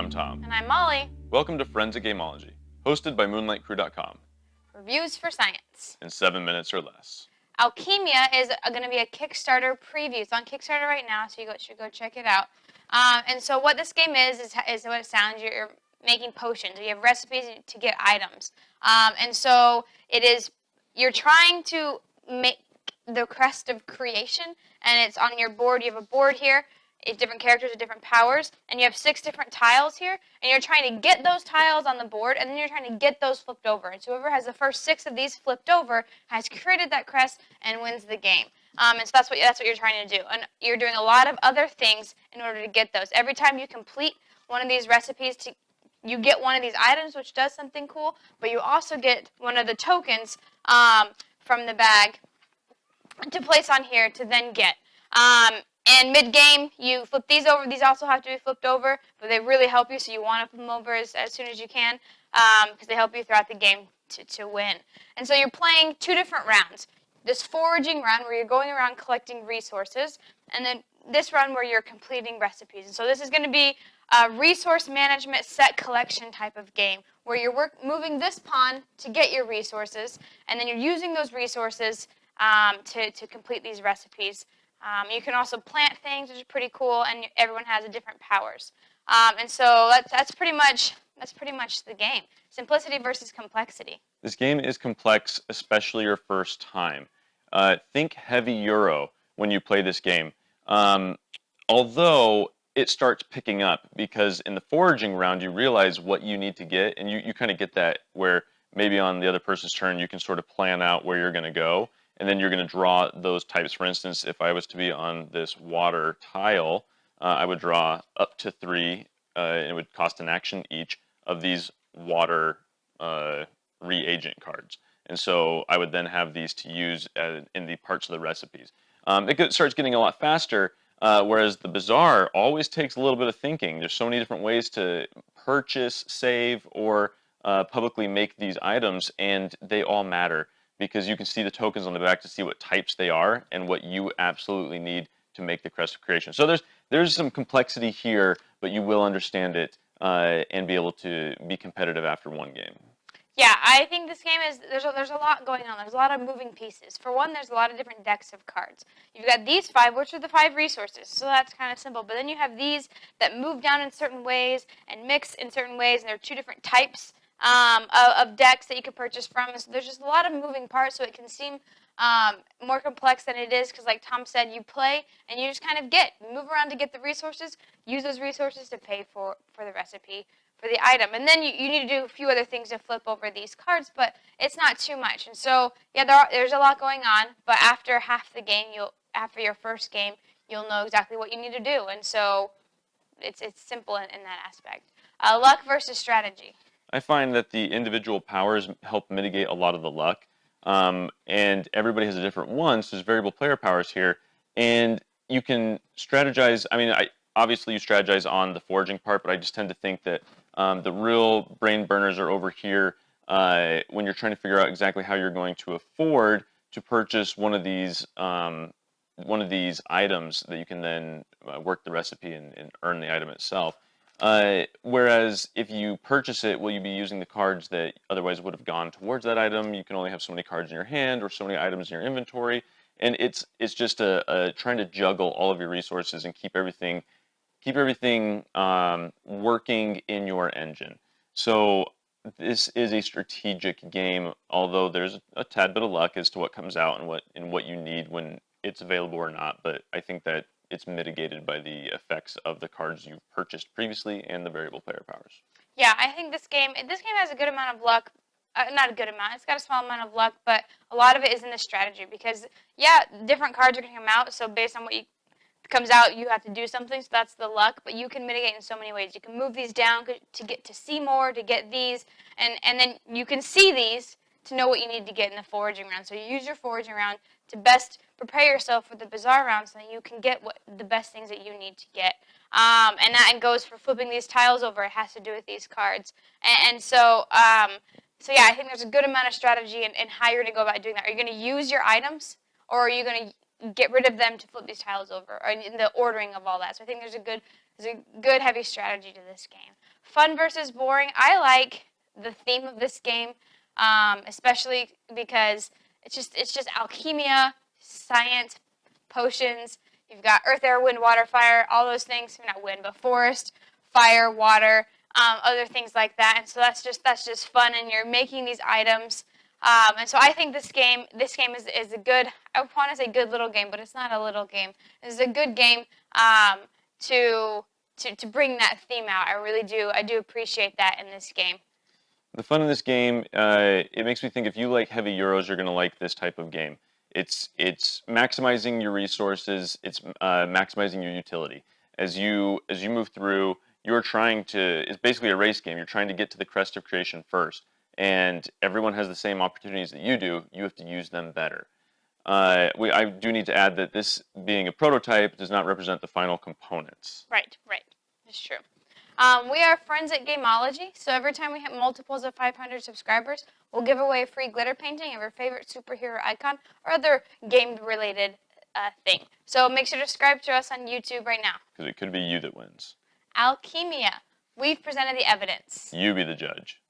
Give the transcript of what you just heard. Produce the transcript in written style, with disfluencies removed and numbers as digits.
I'm Tom. And I'm Molly. Welcome to Friends at Gameology, hosted by MoonlightCrew.com. Reviews for science. In 7 minutes or less. Alkemia is going to be a Kickstarter preview. It's on Kickstarter right now, so you should go check it out. And so what this game is what it sounds. You're making potions. You have recipes to get items. And so you're trying to make the crest of creation, and it's on your board. You have a board here. It's different characters with different powers, and you have 6 different tiles here, and you're trying to get those tiles on the board, and then you're trying to get those flipped over. And so whoever has the first 6 of these flipped over has created that crest and wins the game. And so that's what you're trying to do. And you're doing a lot of other things in order to get those. Every time you complete one of these recipes, you get one of these items, which does something cool, but you also get one of the tokens from the bag to place on here to then get. And mid-game, you flip these over. These also have to be flipped over, but they really help you, so you want to flip them over as soon as you can because they help you throughout the game to win. And so you're playing 2 different rounds. This foraging round where you're going around collecting resources, and then this round where you're completing recipes. And so this is going to be a resource management set collection type of game where you're moving this pawn to get your resources, and then you're using those resources to complete these recipes. You can also plant things, which is pretty cool, and everyone has a different powers. And so that's pretty much the game. Simplicity versus complexity. This game is complex, especially your first time. Think heavy Euro when you play this game. Although it starts picking up because in the foraging round you realize what you need to get, and you kind of get that where maybe on the other person's turn you can sort of plan out where you're going to go. And then you're going to draw those types. For instance, if I was to be on this water tile, I would draw up to 3, and it would cost an action each of these water reagent cards. And so I would then have these to use in the parts of the recipes. It starts getting a lot faster, whereas the Bazaar always takes a little bit of thinking. There's so many different ways to purchase, save, or publicly make these items, and they all matter, because you can see the tokens on the back to see what types they are and what you absolutely need to make the crest of creation. So there's some complexity here, but you will understand it and be able to be competitive after one game. Yeah, I think this game there's a lot going on. There's a lot of moving pieces. For one, there's a lot of different decks of cards. You've got these 5, which are the 5 resources, so that's kind of simple. But then you have these that move down in certain ways and mix in certain ways, and there are 2 different types of decks that you can purchase from. And so there's just a lot of moving parts, so it can seem more complex than it is, because like Tom said, you play and you just kind of move around to get the resources, use those resources to pay for the recipe, for the item. And then you need to do a few other things to flip over these cards, but it's not too much. And so, yeah, there's a lot going on, but after half the game, after your first game, you'll know exactly what you need to do. And so it's simple in that aspect. Luck versus strategy. I find that the individual powers help mitigate a lot of the luck, and everybody has a different one, so there's variable player powers here, and you can strategize. I mean, obviously you strategize on the foraging part, but I just tend to think that the real brain burners are over here when you're trying to figure out exactly how you're going to afford to purchase one of these items that you can then work the recipe and earn the item itself. Whereas if you purchase it, will you be using the cards that otherwise would have gone towards that item? You can only have so many cards in your hand or so many items in your inventory, and it's just trying to juggle all of your resources and keep everything working in your engine. So this is a strategic game, although there's a tad bit of luck as to what comes out and what you need when it's available or not. But I think that it's mitigated by the effects of the cards you've purchased previously and the variable player powers. Yeah, I think this game has a good amount of luck. Not a good amount. It's got a small amount of luck, but a lot of it is in the strategy because, yeah, different cards are going to come out, so based on what comes out, you have to do something, so that's the luck, but you can mitigate in so many ways. You can move these down to get to see more, to get these, and then you can see these to know what you need to get in the foraging round. So you use your foraging round to best prepare yourself for the Bazaar round so that you can get the best things that you need to get. And that goes for flipping these tiles over. It has to do with these cards. And so yeah, I think there's a good amount of strategy in how you're going to go about doing that. Are you going to use your items, or are you going to get rid of them to flip these tiles over, or in the ordering of all that? So I think there's a good heavy strategy to this game. Fun versus boring. I like the theme of this game, especially because it's just alchemia, science, potions. You've got earth, air, wind, water, fire, all those things. Not wind, but forest, fire, water, other things like that. And so that's just fun. And you're making these items. And so I think this game is a good. I want to say good little game, but it's not a little game. It's a good game to to bring that theme out. I really do. I do appreciate that in this game. The fun in this game, it makes me think if you like heavy Euros, you're going to like this type of game. It's maximizing your resources. It's maximizing your utility. As you move through, you're trying to. It's basically a race game. You're trying to get to the crest of creation first, and everyone has the same opportunities that you do. You have to use them better. I do need to add that this being a prototype does not represent the final components. Right, right. It's true. We are friends at Gameology, so every time we hit multiples of 500 subscribers, we'll give away a free glitter painting of your favorite superhero icon or other game-related thing. So make sure to subscribe to us on YouTube right now. Because it could be you that wins. Alkemia. We've presented the evidence. You be the judge.